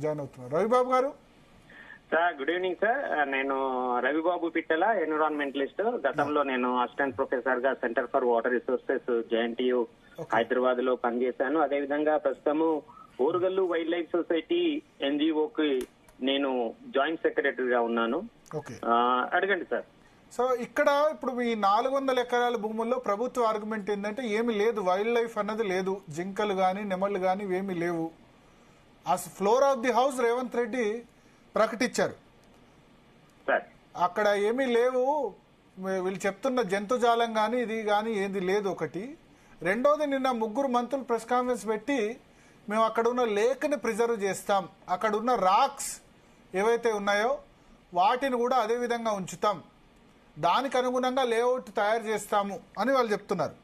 Join అవుతున్నారు రవిబాబు గారు. Sir good evening sir. నేను రవిబాబు పిట్టల, ఎన్విరాన్మెంటలిస్ట్. గతంలో నేను అసిస్టెంట్ ప్రొఫెసర్ గా centre for water resources JNTU Hyderabad లో పనిచేశాను. అదేవిధంగా ప్రస్తుతము ఓరుగల్లు వైల్డ్ లైఫ్ సొసైటీ ఎన్జిఓకి నేను జాయింట్ సెక్రటరీగా ఉన్నాను. అడగండి సార్. సో ఇక్కడ ఇప్పుడు మీ 400 ఎకరాల భూముల్లో ప్రభుత్వ ఆర్గ్యుమెంట్ ఏంటంటే ఏమి లేదు, వైల్డ్ లైఫ్ అన్నది లేదు, జింకలు గాని నెమళ్ళు గాని ఏమీ లేవు. ఆ floor of the house Revanth Reddy ప్రకటించారు, అక్కడ ఏమీ లేవు, వీళ్ళు చెప్తున్న జంతుజాలం కానీ ఇది కానీ ఏది లేదు. ఒకటి. రెండోది, నిన్న 3 మంత్రులు ప్రెస్ కాన్ఫరెన్స్ పెట్టి మేము అక్కడ ఉన్న లేక్ని ప్రిజర్వ్ చేస్తాం, అక్కడ ఉన్న రాక్స్ ఏవైతే ఉన్నాయో వాటిని కూడా అదే విధంగా ఉంచుతాం, దానికి అనుగుణంగా లేఅవుట్ తయారు చేస్తాము అని వాళ్ళు చెప్తున్నారు.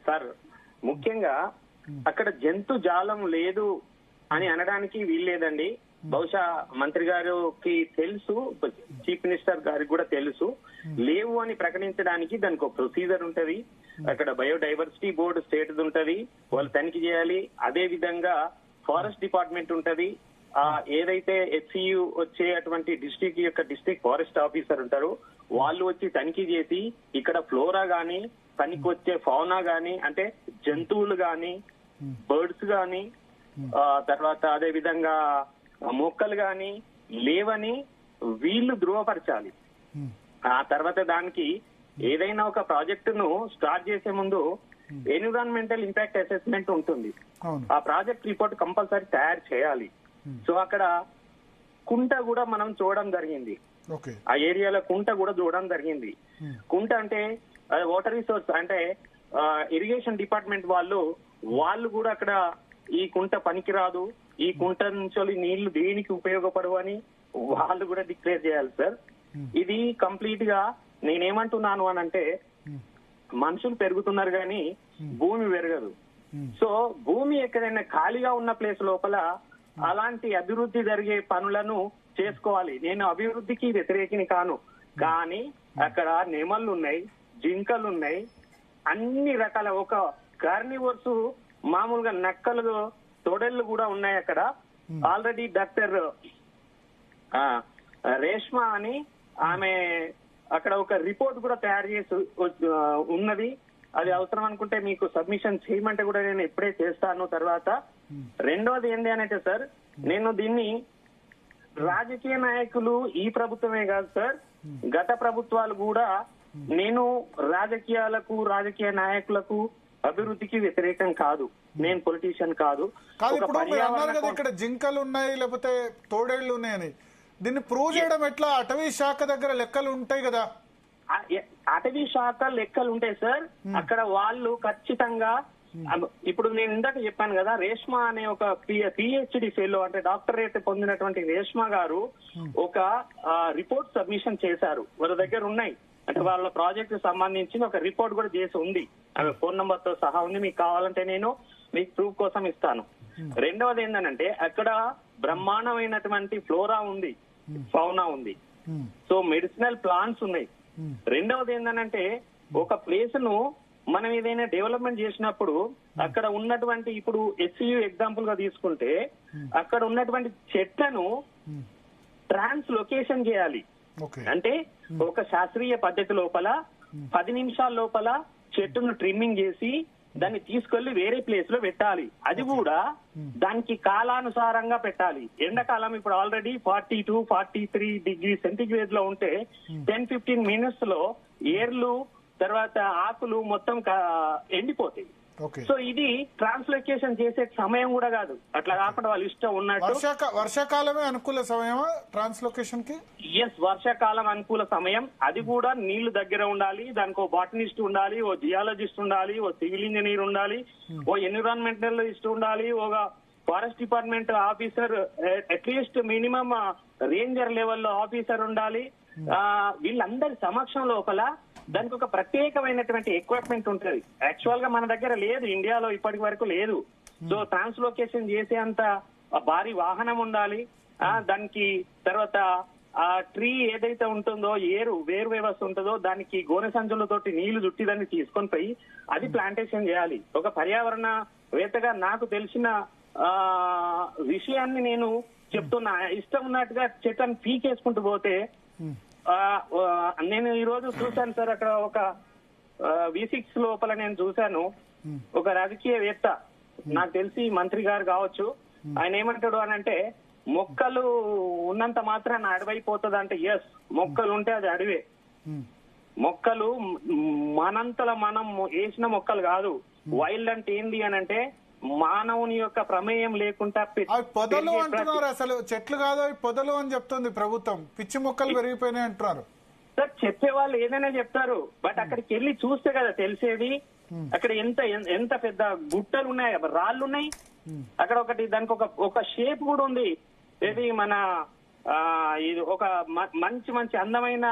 సార్ ముఖ్యంగా అక్కడ జంతు జాలం లేదు అని అనడానికి వీల్లేదండి. బహుశా మంత్రి గారికి తెలుసు, చీఫ్ మినిస్టర్ గారికి కూడా తెలుసు. లేవు అని ప్రకటించడానికి దానికి ఒక ప్రొసీజర్ ఉంటది. అక్కడ బయోడైవర్సిటీ బోర్డు స్టేట్ ఉంటది, వాళ్ళు తనిఖీ చేయాలి. అదే విధంగా ఫారెస్ట్ డిపార్ట్మెంట్ ఉంటది. ఏదైతే హెచ్సియు వచ్చే అటువంటి డిస్ట్రిక్ట్ ఫారెస్ట్ ఆఫీసర్ ఉంటారు, వాళ్ళు వచ్చి తనిఖీ చేసి ఇక్కడ ఫ్లోరా గానీ పనికి వచ్చే ఫౌనా గానీ అంటే జంతువులు గాని బర్డ్స్ గాని తర్వాత అదే విధంగా మొక్కలు గాని లేవని వీళ్ళు ధృవపరచాలి. ఆ తర్వాత దానికి ఏదైనా ఒక ప్రాజెక్టును స్టార్ట్ చేసే ముందు ఎన్విరాన్మెంటల్ ఇంపాక్ట్ అసెస్మెంట్ ఉంటుంది. ఆ ప్రాజెక్ట్ రిపోర్ట్ కంపల్సరీ తయారు చేయాలి. సో అక్కడ కుంట కూడా మనం చూడడం జరిగింది, ఆ ఏరియాలో కుంట కూడా చూడడం జరిగింది. కుంట అంటే వాటర్ రిసోర్స్ అంటే ఇరిగేషన్ డిపార్ట్మెంట్ వాళ్ళు కూడా అక్కడ ఈ కుంట పనికిరాదు, ఈ కుంట నుంచి నీళ్లు దేనికి ఉపయోగపడవు అని వాళ్ళు కూడా డిక్లేర్ చేయాలి సార్. ఇది కంప్లీట్ గా నేనేమంటున్నాను అని అంటే, మనుషులు పెరుగుతున్నారు కానీ భూమి పెరగదు. సో భూమి ఎక్కడైనా ఖాళీగా ఉన్న ప్లేస్ లోపల అలాంటి అభివృద్ధి జరిగే పనులను చేసుకోవాలి. నేను అభివృద్ధికి వ్యతిరేకిని కాను, కానీ అక్కడ నెమళ్ళు ఉన్నాయి, జింకలు ఉన్నాయి, అన్ని రకాల ఒక కార్నివర్స్ మామూలుగా నక్కలు తొడెళ్ళు కూడా ఉన్నాయి అక్కడ. ఆల్రెడీ డాక్టర్ రేష్మా అని ఆమె అక్కడ ఒక రిపోర్ట్ కూడా తయారు చేసి ఉన్నది. అది అవసరం అనుకుంటే మీకు సబ్మిషన్ చేయమంటే కూడా నేను ఇప్పుడే చేస్తాను. తర్వాత రెండోది ఏంటి అంటే సార్, నేను దీన్ని రాజకీయ నాయకులు ఈ ప్రభుత్వమే కాదు సార్, గత ప్రభుత్వాలు కూడా నేను రాజకీయ నాయకులకు అభివృద్ధికి వ్యతిరేకం కాదు, నేను పొలిటీషియన్ కాదు. ఇక్కడ జింకలు ఉన్నాయి లేకపోతే తోడేళ్లు ఉన్నాయని దీన్ని ప్రూవ్ చేయడం ఎట్లా? అటవీ శాఖ దగ్గర లెక్కలు ఉంటాయి కదా. అటవీ శాఖ లెక్కలు ఉంటాయి సార్. అక్కడ వాళ్ళు ఖచ్చితంగా ఇప్పుడు నేను ఇందాక చెప్పాను కదా, రేష్మా అనే ఒక పిహెచ్డి ఫెలో అంటే డాక్టరేట్ పొందినటువంటి రేష్మా గారు ఒక రిపోర్ట్ సబ్మిషన్ చేశారు, వాళ్ళ దగ్గర ఉన్నాయి. అంటే వాళ్ళ ప్రాజెక్ట్ సంబంధించిన ఒక రిపోర్ట్ కూడా చేసి ఉంది, ఆమె ఫోన్ నంబర్ తో సహా ఉంది. మీకు కావాలంటే నేను మీకు ప్రూఫ్ కోసం ఇస్తాను. రెండవది ఏంటంటే అక్కడ బ్రహ్మాండమైనటువంటి ఫ్లోరా ఉంది, ఫౌనా ఉంది, సో మెడిసినల్ ప్లాంట్స్ ఉన్నాయి. రెండవది ఏంటంటే ఒక ప్లేస్ ను మనం ఏదైనా డెవలప్మెంట్ చేసినప్పుడు అక్కడ ఉన్నటువంటి ఇప్పుడు హెచ్సియు ఎగ్జాంపుల్ గా తీసుకుంటే అక్కడ ఉన్నటువంటి చెట్లను ట్రాన్స్లొకేషన్ చేయాలి. అంటే ఒక శాస్త్రీయ పద్ధతి లోపల 10 నిమిషాల లోపల చెట్టును ట్రిమ్మింగ్ చేసి దాన్ని తీసుకెళ్లి వేరే ప్లేస్ లో పెట్టాలి. అది కూడా దానికి కాలానుసారంగా పెట్టాలి. ఎండాకాలం ఇప్పుడు ఆల్రెడీ 42-43 డిగ్రీ సెంటిగ్రేడ్ లో ఉంటే 10-15 మినిట్స్ లో ఏర్లు తర్వాత ఆకులు మొత్తం ఎండిపోతాయి. సో ఇది ట్రాన్స్లొకేషన్ చేసే సమయం కూడా కాదు, అట్లా కాకుండా వాళ్ళు ఇష్టం ఉన్నట్టు. వర్షాకాలమే అనుకూల సమయమా ట్రాన్స్లొకేషన్ కి? ఎస్, వర్షాకాలం అనుకూల సమయం. అది కూడా నీళ్లు దగ్గర ఉండాలి, దానికి ఓ బాటనిస్ట్ ఉండాలి, ఓ జియాలజిస్ట్ ఉండాలి, ఓ సివిల్ ఇంజనీర్ ఉండాలి, ఓ ఎన్విరాన్మెంటలిస్ట్ ఉండాలి, ఒక forest department officer, at least minimum ranger లెవెల్లో ఆఫీసర్ ఉండాలి. వీళ్ళందరి సమక్షం లోపల దానికి ఒక ప్రత్యేకమైనటువంటి ఎక్విప్మెంట్ ఉంటుంది. యాక్చువల్ గా మన దగ్గర లేదు, ఇండియాలో ఇప్పటి వరకు లేదు. సో ట్రాన్స్లొకేషన్ చేసేంత భారీ వాహనం ఉండాలి. దానికి తర్వాత ఆ ట్రీ ఏదైతే ఉంటుందో వేరు వ్యవస్థ ఉంటుందో దానికి గోనె సంచులతోటి నీళ్లు చుట్టి దాన్ని తీసుకొని పోయి అది ప్లాంటేషన్ చేయాలి. ఒక పర్యావరణ వేత్తగా నాకు తెలిసిన విషయాన్ని నేను చెప్తున్నా. ఇష్టం ఉన్నట్టుగా చెట్లను పీకేసుకుంటూ పోతే నేను ఈ రోజు చూశాను సార్, అక్కడ ఒక V6 లోపల నేను చూశాను, ఒక రాజకీయవేత్త, నాకు తెలిసి మంత్రి గారు కావచ్చు, ఆయన ఏమంటాడు అని అంటే, మొక్కలు ఉన్నంత మాత్రాన అడవైపోతుంది అంటే, ఎస్, మొక్కలు ఉంటే అది అడవే. మొక్కలు మనంతల మనం వేసిన మొక్కలు కాదు. వైల్డ్ అంటే ఏంది అని అంటే మానవుని యొక్క ప్రమేయం లేకుండా అవి పొదలు అంటున్నారు. అసలు చెట్లు కాదు, అవి పొదలు అని చెప్తుంది ప్రభుత్వం. పిచ్చి మొక్కలు పెరిగిపోయినాయి అంటున్నారు. సార్ చెప్పే వాళ్ళు ఏదైనా చెప్తారు, బట్ అక్కడికి వెళ్ళి చూస్తే కదా తెలిసేది. అక్కడ ఎంత పెద్ద గుట్టలు ఉన్నాయి, రాళ్ళు ఉన్నాయి. అక్కడ ఒకటి దానికి ఒక షేప్ కూడా ఉంది. ఇది మన ఇది ఒక మంచి మంచి అందమైన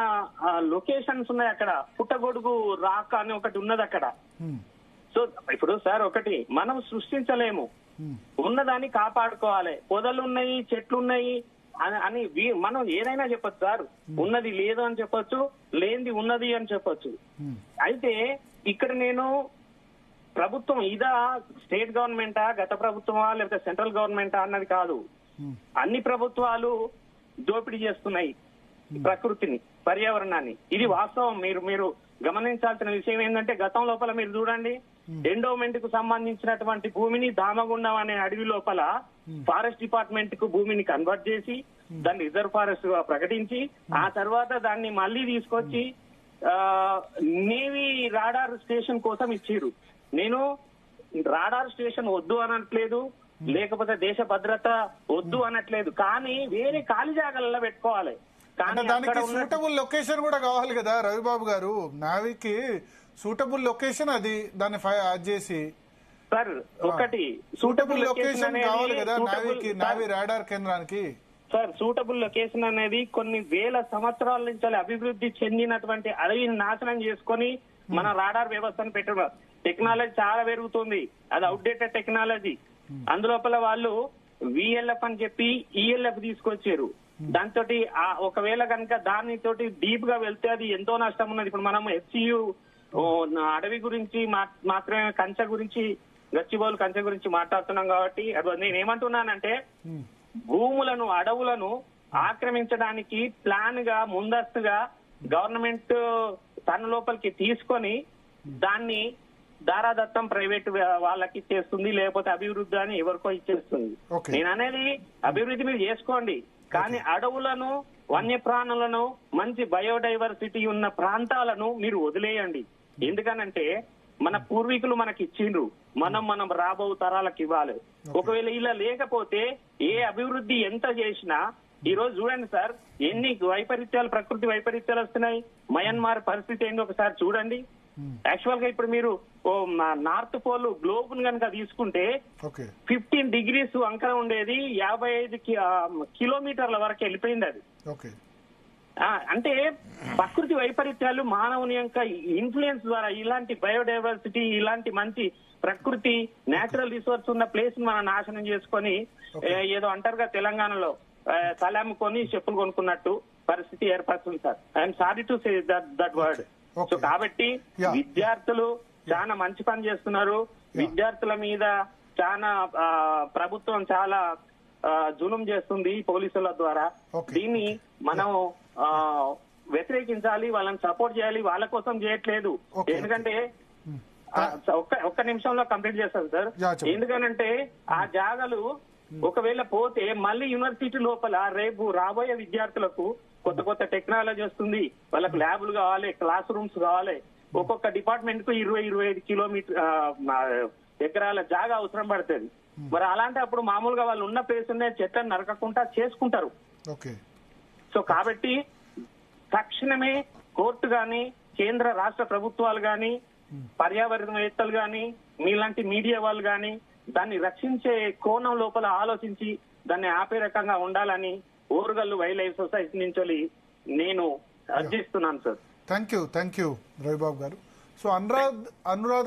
లొకేషన్స్ ఉన్నాయి అక్కడ. పుట్టగొడుగు రాక అని ఒకటి ఉన్నది అక్కడ. సో ఇప్పుడు సార్ ఒకటి మనం సృష్టించలేము, ఉన్నదాన్ని కాపాడుకోవాలి. పొదలున్నాయి, చెట్లున్నాయి అని మనం ఏదైనా చెప్పొచ్చు సార్. ఉన్నది లేదు అని చెప్పొచ్చు, లేనిది ఉన్నది అని చెప్పొచ్చు. అయితే ఇక్కడ నేను ప్రభుత్వం ఇదా, స్టేట్ గవర్నమెంటా, గత ప్రభుత్వమా, లేకపోతే సెంట్రల్ గవర్నమెంటా అన్నది కాదు. అన్ని ప్రభుత్వాలు దోపిడీ చేస్తున్నాయి ప్రకృతిని, పర్యావరణాన్ని. ఇది వాస్తవం. మీరు గమనించాల్సిన విషయం ఏంటంటే, గతం లోపల మీరు చూడండి, ఎండోమెంట్ కు సంబంధించినటువంటి భూమిని దామగుండం అనే అడవి లోపల ఫారెస్ట్ డిపార్ట్మెంట్ కు భూమిని కన్వర్ట్ చేసి దాన్ని రిజర్వ్ ఫారెస్ట్ గా ప్రకటించి, ఆ తర్వాత దాన్ని మళ్లీ తీసుకొచ్చి నేవీ రాడార్ స్టేషన్ కోసం ఇచ్చిర్రు. నేను రాడార్ స్టేషన్ వద్దు అనట్లేదు, లేకపోతే దేశ భద్రత వద్దు అనట్లేదు, కానీ వేరే ఖాళీ జాగాలలో పెట్టుకోవాలి. కానీ దానికి సూటబుల్ లొకేషన్ కూడా కావాలి కదా రవిబాబు గారు. నావికి సూటబుల్ లొకేషన్ అది, దాన్ని చేసి సార్ ఒకటి సూటబుల్ లొకేషన్ కావాలి కదా నావికి, నావి రాడార్ కేంద్రానికి. సార్ సూటబుల్ లొకేషన్ అనేది కొన్ని వేల సంవత్సరాల నుంచి అభివృద్ధి చెందినటువంటి అడవిని నాశనం చేసుకొని మన రాడార్ వ్యవస్థను పెట్టున్నారు. టెక్నాలజీ చాలా పెరుగుతుంది, అది అవుట్డేటెడ్ టెక్నాలజీ. అందులోపల వాళ్ళు VLF అని చెప్పి ELF తీసుకొచ్చారు. దాంతో ఒకవేళ కనుక దానితోటి డీప్ గా వెళ్తే అది ఎంతో నష్టం ఉన్నది. ఇప్పుడు మనం FCU అడవి గురించి మాత్రమే, కంచె గురించి, గచ్చిబౌలు కంచె గురించి మాట్లాడుతున్నాం కాబట్టి నేను ఏమంటున్నానంటే, భూములను, అడవులను ఆక్రమించడానికి ప్లాన్ గా ముందస్తుగా గవర్నమెంట్ తన లోపలికి తీసుకొని దాన్ని దారాదత్తం ప్రైవేట్ వాళ్ళకి ఇచ్చేస్తుంది, లేకపోతే అభివృద్ధి అని ఎవరికో ఇచ్చేస్తుంది. నేను అనేది అభివృద్ధి మీరు చేసుకోండి, కానీ అడవులను, వన్యప్రాణులను, మంచి బయోడైవర్సిటీ ఉన్న ప్రాంతాలను మీరు వదిలేయండి. ఎందుకనంటే మన పూర్వీకులు మనకి ఇచ్చిండ్రు, మనం రాబో తరాలకు ఇవ్వాలి. ఒకవేళ ఇలా లేకపోతే ఏ అభివృద్ధి ఎంత చేసినా, ఈ రోజు చూడండి సార్, ఎన్ని వైపరీత్యాలు, ప్రకృతి వైపరీత్యాలు వస్తున్నాయి. మయన్మార్ పరిస్థితి ఏంటి ఒకసారి చూడండి. యాక్చువల్ గా ఇప్పుడు మీరు నార్త్ పోల్ గ్లోబ్ కనుక తీసుకుంటే 15 degrees వంకర ఉండేది, 55 కిలోమీటర్ల వరకు వెళ్ళిపోయింది అది. అంటే ప్రకృతి వైపరీత్యాలు మానవుని యొక్క ఇన్ఫ్లుయెన్స్ ద్వారా ఇలాంటి బయోడైవర్సిటీ, ఇలాంటి మంచి ప్రకృతి, నేచురల్ రిసోర్స్ ఉన్న ప్లేస్ మనం నాశనం చేసుకొని, ఏదో అంటారుగా తెలంగాణలో తలాముకొని చెప్పులు కొనుక్కున్నట్టు పరిస్థితి ఏర్పడుతుంది sir. I'm sorry to say that word. So కాబట్టి విద్యార్థులు చాలా మంచి పని చేస్తున్నారు. విద్యార్థుల మీద చాలా ప్రభుత్వం చాలా జులుం చేస్తుంది పోలీసుల ద్వారా. దీన్ని మనం వ్యతిరేకించాలి, వాళ్ళని సపోర్ట్ చేయాలి. వాళ్ళ కోసం చేయట్లేదు, ఎందుకంటే ఒక్క నిమిషంలో కంప్లీట్ చేస్తాను సార్. ఎందుకనంటే ఆ జాగాలు ఒకవేళ పోతే మళ్ళీ యూనివర్సిటీ లోపల రేపు రాబోయే విద్యార్థులకు కొత్త కొత్త టెక్నాలజీ వస్తుంది, వాళ్ళకి ల్యాబ్లు కావాలి, క్లాస్ రూమ్స్ కావాలి. ఒక్కొక్క డిపార్ట్మెంట్ కు 20-25 ఎకరాల జాగా అవసరం పడుతుంది. మరి అలాంటి అప్పుడు మామూలుగా వాళ్ళు ఉన్న ప్లేస్ ఉండే చెట్లను నరకకుండా చేసుకుంటారు. సో కాబట్టి తక్షణమే కోర్టు గాని, కేంద్ర రాష్ట్ర ప్రభుత్వాలు గాని, పర్యావరణవేత్తలు గాని, మీలాంటి మీడియా వాళ్ళు గాని దాన్ని రక్షించే కోణం లోపల ఆలోచించి దాన్ని ఆపే రకంగా ఉండాలని ఓరుగల్లు వైల్డ్ లైఫ్ సొసైటీ నుంచి నేను అర్జిస్తున్నాను సార్. థ్యాంక్ యూ రవిబాబు గారు. సో అనురాధ్